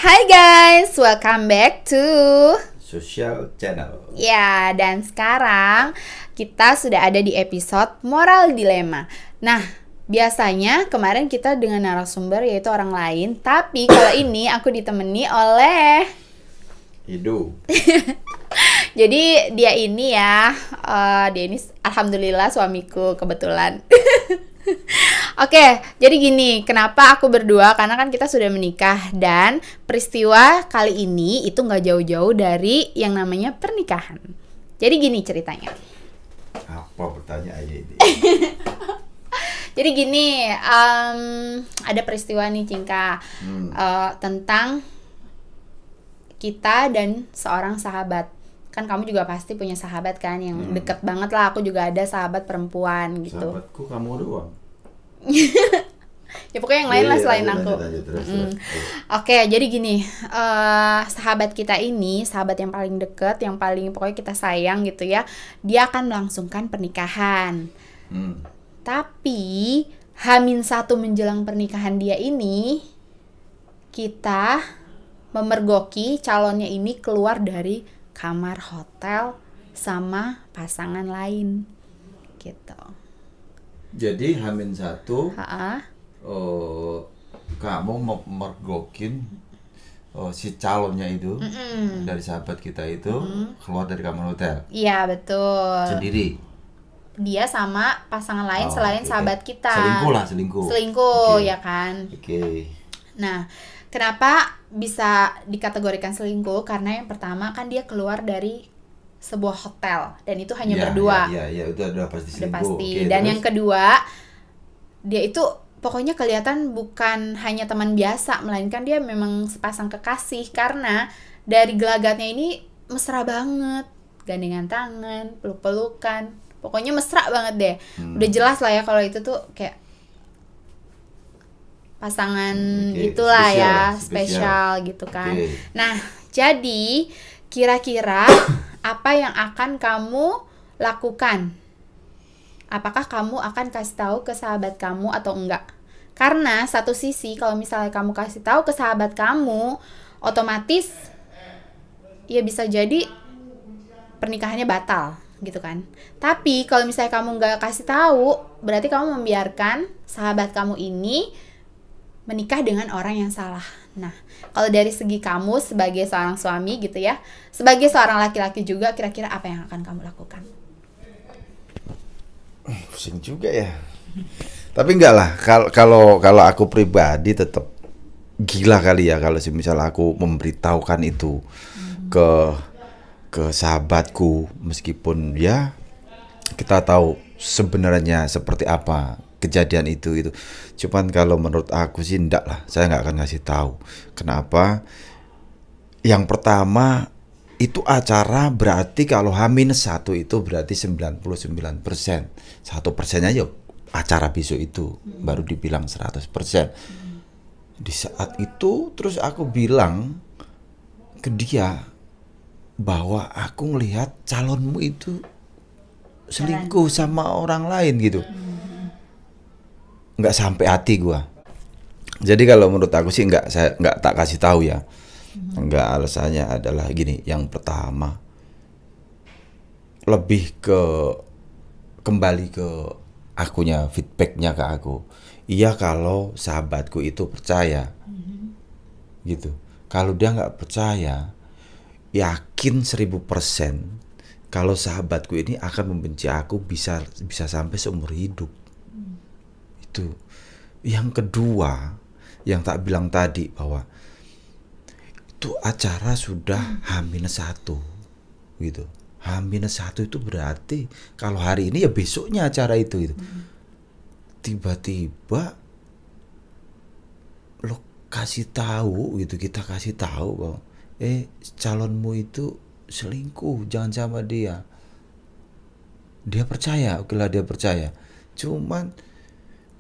Hai guys, welcome back to Social Channel. Ya, dan sekarang kita sudah ada di episode Moral Dilema. Nah, biasanya kemarin kita dengan narasumber yaitu orang lain, tapi kalau ini aku ditemani oleh Hidup. Jadi dia ini ya, dia ini alhamdulillah suamiku kebetulan. Oke, jadi gini, kenapa aku berdua? Karena kan kita sudah menikah dan peristiwa kali ini itu nggak jauh-jauh dari yang namanya pernikahan. Jadi gini ceritanya. Apa pertanyaannya ini? Jadi gini, ada peristiwa nih Cingka tentang kita dan seorang sahabat. Kan kamu juga pasti punya sahabat kan yang deket banget lah. Aku juga ada sahabat perempuan gitu. Sahabatku kamu doang. Ya pokoknya yang lain lah selain aku. Terus. Oke, jadi gini, sahabat kita ini, sahabat yang paling deket, yang paling pokoknya kita sayang gitu ya, dia akan melangsungkan pernikahan. Tapi H-1 menjelang pernikahan dia ini, kita memergoki calonnya ini keluar dari kamar hotel sama pasangan lain gitu. Jadi H-1 kamu memergokin si calonnya itu dari sahabat kita itu keluar dari kamar hotel. Iya betul. Sendiri. Dia sama pasangan lain selain sahabat kita. Selingkuh. Selingkuh ya kan. Oke. Nah, kenapa bisa dikategorikan selingkuh? Karena yang pertama kan dia keluar dari sebuah hotel dan itu hanya berdua. Iya, itu udah pasti selingkuh. Udah pasti. Oke, dan terus? yang kedua, dia itu pokoknya kelihatan bukan hanya teman biasa, melainkan dia memang sepasang kekasih karena dari gelagatnya ini mesra banget. Gandengan tangan, peluk-pelukan. Pokoknya mesra banget deh. Udah jelas lah ya kalau itu tuh kayak pasangan itulah spesial gitu kan. Nah, jadi kira-kira apa yang akan kamu lakukan? Apakah kamu akan kasih tahu ke sahabat kamu atau enggak? Karena satu sisi kalau misalnya kamu kasih tahu ke sahabat kamu, otomatis ya bisa jadi pernikahannya batal gitu kan. Tapi kalau misalnya kamu nggak kasih tahu, berarti kamu membiarkan sahabat kamu ini menikah dengan orang yang salah. Nah, kalau dari segi kamu sebagai seorang suami gitu ya, sebagai seorang laki-laki juga, kira-kira apa yang akan kamu lakukan? Pusing juga ya. Tapi enggak lah, kalau aku pribadi tetap gila kali ya kalau misalnya aku memberitahukan itu ke sahabatku, meskipun ya kita tahu sebenarnya seperti apa kejadian itu. Cuman kalau menurut aku sih enggak lah, saya nggak akan ngasih tahu. Kenapa? Yang pertama itu acara berarti kalau H-1 itu berarti 99%. 1%-nya ya acara besok itu baru dibilang 100%. Di saat itu terus aku bilang ke dia bahwa aku ngelihat calonmu itu selingkuh sama orang lain gitu. Nggak sampai hati gua. Jadi kalau menurut aku sih saya nggak tak kasih tahu ya. Enggak, alasannya adalah gini. Yang pertama, lebih kembali ke akunya, feedbacknya ke aku. Iya kalau sahabatku itu percaya, gitu. Kalau dia nggak percaya, yakin 1000% kalau sahabatku ini akan membenci aku bisa sampai seumur hidup. Itu. Yang kedua, yang tak bilang tadi bahwa itu acara sudah H-1 gitu. H-1 itu berarti kalau hari ini ya besoknya acara itu gitu. Tiba-tiba lo kasih tahu gitu, kita kasih tahu bahwa calonmu itu selingkuh, jangan sama dia. Dia percaya, oke lah dia percaya. Cuman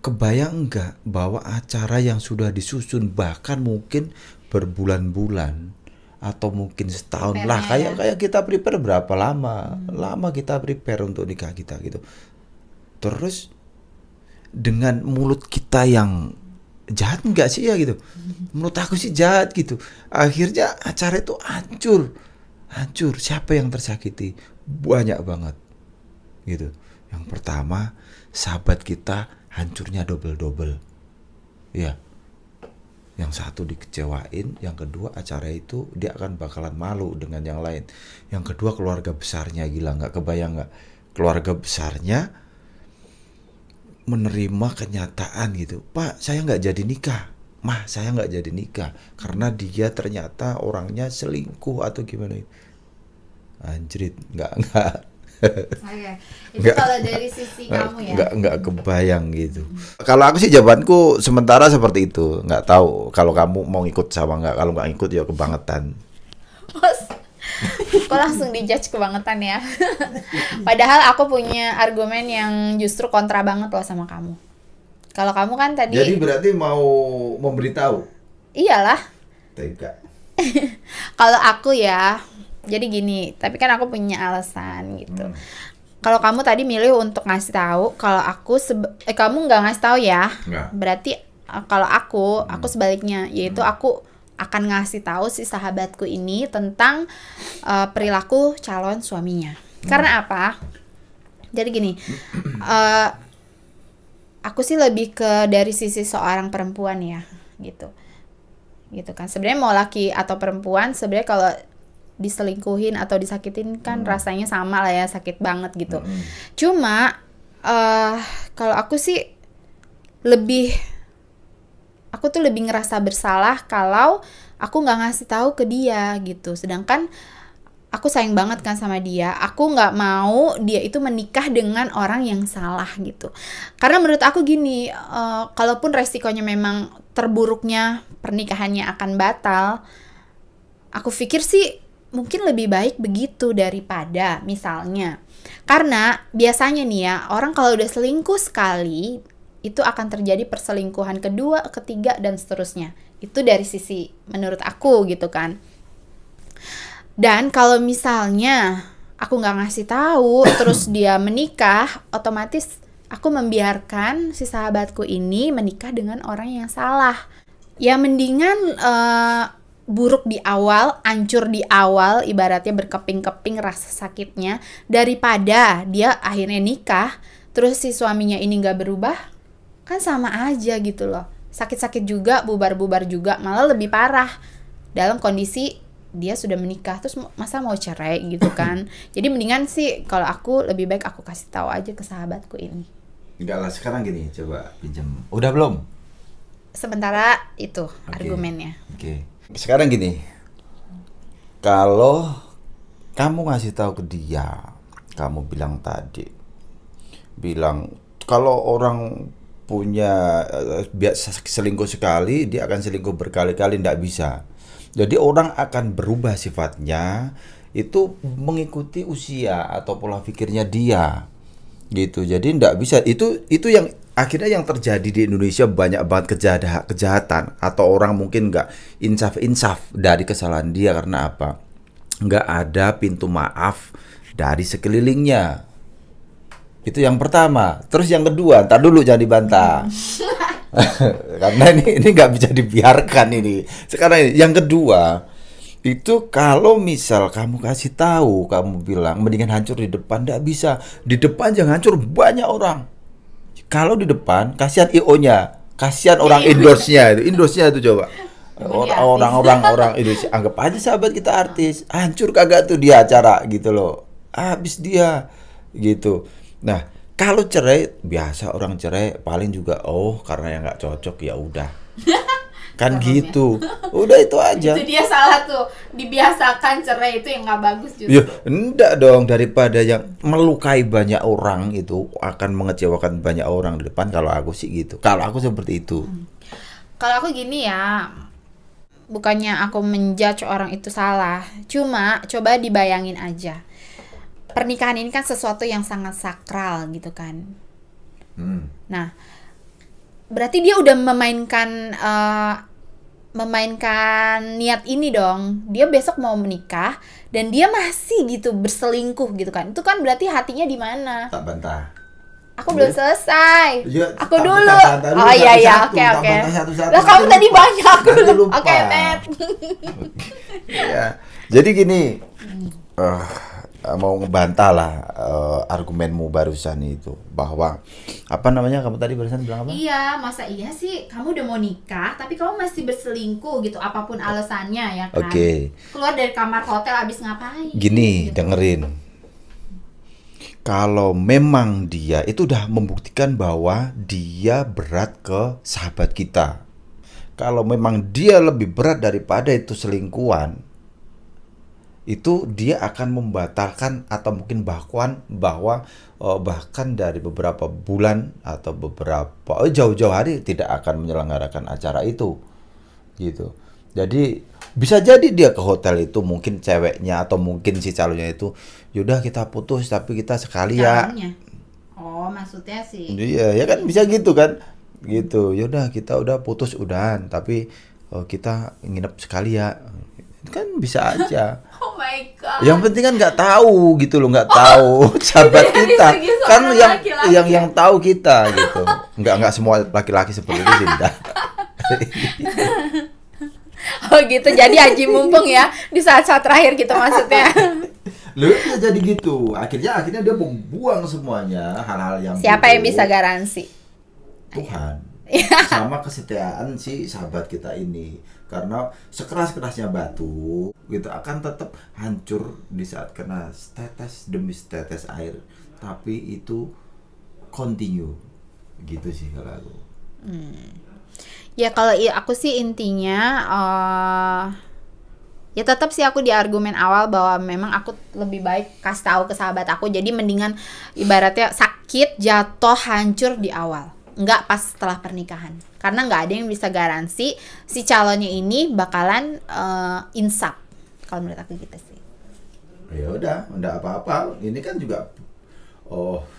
kebayang enggak bahwa acara yang sudah disusun bahkan mungkin berbulan-bulan atau mungkin setahun lah, kayak kita prepare berapa lama kita prepare untuk nikah kita gitu. Terus dengan mulut kita yang jahat enggak sih ya gitu. Menurut aku sih jahat gitu. Akhirnya acara itu hancur. Siapa yang tersakiti? Banyak banget gitu. Yang pertama, sahabat kita hancurnya double ya. Yang satu dikecewain, yang kedua acara itu dia akan bakalan malu dengan yang lain. Yang kedua keluarga besarnya, gila nggak, kebayang nggak, keluarga besarnya menerima kenyataan gitu, Pak saya nggak jadi nikah, Mah saya nggak jadi nikah karena dia ternyata orangnya selingkuh atau gimana. Anjrit, nggak. Okay. Itu kalau dari sisi kamu ya? Nggak kebayang gitu. Kalau aku sih jawabanku sementara seperti itu. Nggak tahu kalau kamu mau ikut sama nggak. Kalau nggak ikut ya kebangetan. Kok langsung dijudge kebangetan ya? Padahal aku punya argumen yang justru kontra banget loh sama kamu. Kalau kamu kan tadi. Jadi berarti mau memberitahu? Iyalah. Tidak. Kalau aku ya, jadi gini. Tapi kan aku punya alasan gitu. Kalau kamu tadi milih untuk ngasih tahu, kalau aku kamu nggak ngasih tahu ya. Nggak. Berarti kalau aku sebaliknya, yaitu aku akan ngasih tahu si sahabatku ini tentang perilaku calon suaminya. Karena apa? Jadi gini, aku sih lebih ke dari sisi seorang perempuan ya, gitu kan. Sebenarnya mau laki atau perempuan, sebenarnya kalau diselingkuhin atau disakitin kan rasanya sama lah ya, sakit banget gitu. Cuma kalau aku sih aku tuh lebih ngerasa bersalah kalau aku nggak ngasih tahu ke dia gitu. Sedangkan aku sayang banget kan sama dia. Aku nggak mau dia itu menikah dengan orang yang salah gitu. Karena menurut aku gini, kalaupun resikonya memang terburuknya pernikahannya akan batal, aku pikir sih mungkin lebih baik begitu daripada misalnya. Karena biasanya nih ya, orang kalau udah selingkuh sekali, itu akan terjadi perselingkuhan kedua, ketiga, dan seterusnya. Itu dari sisi menurut aku gitu kan. Dan kalau misalnya aku nggak ngasih tahu, terus dia menikah, otomatis aku membiarkan si sahabatku ini menikah dengan orang yang salah. Ya mendingan buruk di awal, hancur di awal, ibaratnya berkeping-keping rasa sakitnya, daripada dia akhirnya nikah, terus si suaminya ini nggak berubah. Kan sama aja gitu loh, sakit-sakit juga, bubar-bubar juga, malah lebih parah dalam kondisi dia sudah menikah, terus masa mau cerai gitu kan. Jadi mendingan sih kalau aku lebih baik aku kasih tahu aja ke sahabatku ini. Enggak lah, sekarang gini, coba pinjam. Udah belum? Sementara itu argumennya. Oke. Sekarang gini, kalau kamu ngasih tahu ke dia, kamu bilang kalau orang punya biasa selingkuh sekali, dia akan selingkuh berkali-kali, tidak bisa. Jadi orang akan berubah sifatnya itu mengikuti usia atau pola pikirnya dia, gitu. Jadi tidak bisa. Itu yang akhirnya yang terjadi di Indonesia, banyak banget kejahatan atau orang mungkin nggak insaf dari kesalahan dia. Karena apa? Nggak ada pintu maaf dari sekelilingnya. Itu yang pertama. Terus yang kedua, ntar dulu jangan dibantah. Karena ini nggak bisa dibiarkan ini. Sekarang ini yang kedua, itu kalau misal kamu kasih tahu, kamu bilang mendingan hancur di depan, nggak bisa. Di depan jangan hancur, banyak orang. Kalau di depan, kasihan IO-nya, kasihan orang endorse-nya itu coba. Orang Indonesia, anggap aja sahabat kita artis, hancur kagak tuh dia acara gitu loh. Habis dia gitu. Nah, kalau cerai, biasa orang cerai paling juga karena yang nggak cocok ya udah. Kan gitu. Udah itu aja. Itu dia salah tuh. Dibiasakan cerai itu yang nggak bagus juga. Ya, enggak dong, daripada yang melukai banyak orang itu akan mengecewakan banyak orang di depan. Kalau aku sih gitu. Kalau aku seperti itu. Kalau aku gini ya, bukannya aku menjudge orang itu salah. Cuma coba dibayangin aja. Pernikahan ini kan sesuatu yang sangat sakral gitu kan. Nah, berarti dia udah memainkan niat ini dong. Dia besok mau menikah dan dia masih gitu berselingkuh gitu kan. Itu kan berarti hatinya di mana? Tak bantah. Aku belum selesai. Ya, aku dulu. Oh iya, oke. Lah kamu tadi banyak, aku belum. Oke, Ted. Ya. Jadi gini, mau ngebantah lah argumenmu barusan itu, bahwa apa namanya, kamu tadi barusan bilang apa? Iya, masa iya sih kamu udah mau nikah tapi kamu masih berselingkuh gitu, apapun alasannya ya kan. Oke. Keluar dari kamar hotel abis ngapain? Gini, gitu. Dengerin. Kalau memang dia itu udah membuktikan bahwa dia berat ke sahabat kita, kalau memang dia lebih berat daripada itu selingkuhan, itu dia akan membatalkan atau mungkin bahkan dari beberapa bulan atau beberapa jauh-jauh hari tidak akan menyelenggarakan acara itu, gitu. Jadi bisa jadi dia ke hotel itu, mungkin ceweknya atau mungkin si calonnya itu, yaudah kita putus tapi kita sekali ya. Oh, maksudnya sih. Iya, ya kan bisa gitu kan. Gitu. Yaudah kita udah putus udahan tapi kita nginep sekali ya. Kan bisa aja. Oh my god. Yang penting kan nggak tahu gitu loh, nggak tahu sahabat kita. Kan yang tahu kita gitu. Nggak semua laki-laki seperti itu sih. Oh gitu, jadi Haji mumpung ya di saat-saat terakhir gitu maksudnya. Loh, ya jadi gitu. Akhirnya dia membuang semuanya hal-hal yang siapa gitu. Yang bisa garansi? Tuhan. Sama kesetiaan si sahabat kita ini. Karena sekeras-kerasnya batu gitu akan tetap hancur di saat kena tetes demi tetes air. Tapi itu continue. Gitu sih kalau aku. Ya kalau aku sih intinya ya tetap sih aku di argumen awal bahwa memang aku lebih baik kasih tahu ke sahabat aku. Jadi mendingan ibaratnya sakit, jatuh, hancur di awal, nggak pas setelah pernikahan. Karena nggak ada yang bisa garansi si calonnya ini bakalan insaf. Kalau menurut aku gitu sih. Ya udah, enggak apa-apa. Ini kan juga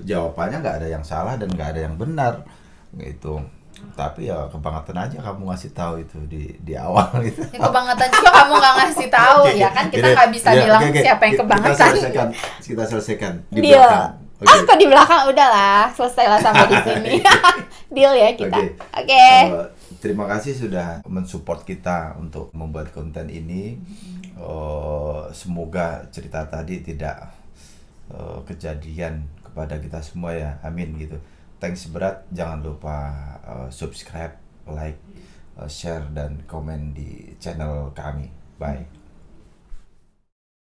jawabannya nggak ada yang salah dan nggak ada yang benar gitu. Tapi ya kebangetan aja kamu ngasih tahu itu di awal gitu. Ya, kebangetan juga kamu nggak ngasih tahu ya kan, kita nggak bisa bilang siapa yang kebangetan. Kita selesaikan di deal. Belakang. Okay. Kok di belakang udahlah, selesailah sampai di sini. Deal ya kita. Oke. Terima kasih sudah mensupport kita untuk membuat konten ini. Semoga cerita tadi tidak kejadian kepada kita semua ya. Amin gitu. Thanks berat, jangan lupa subscribe, like, share, dan komen di channel kami. Bye.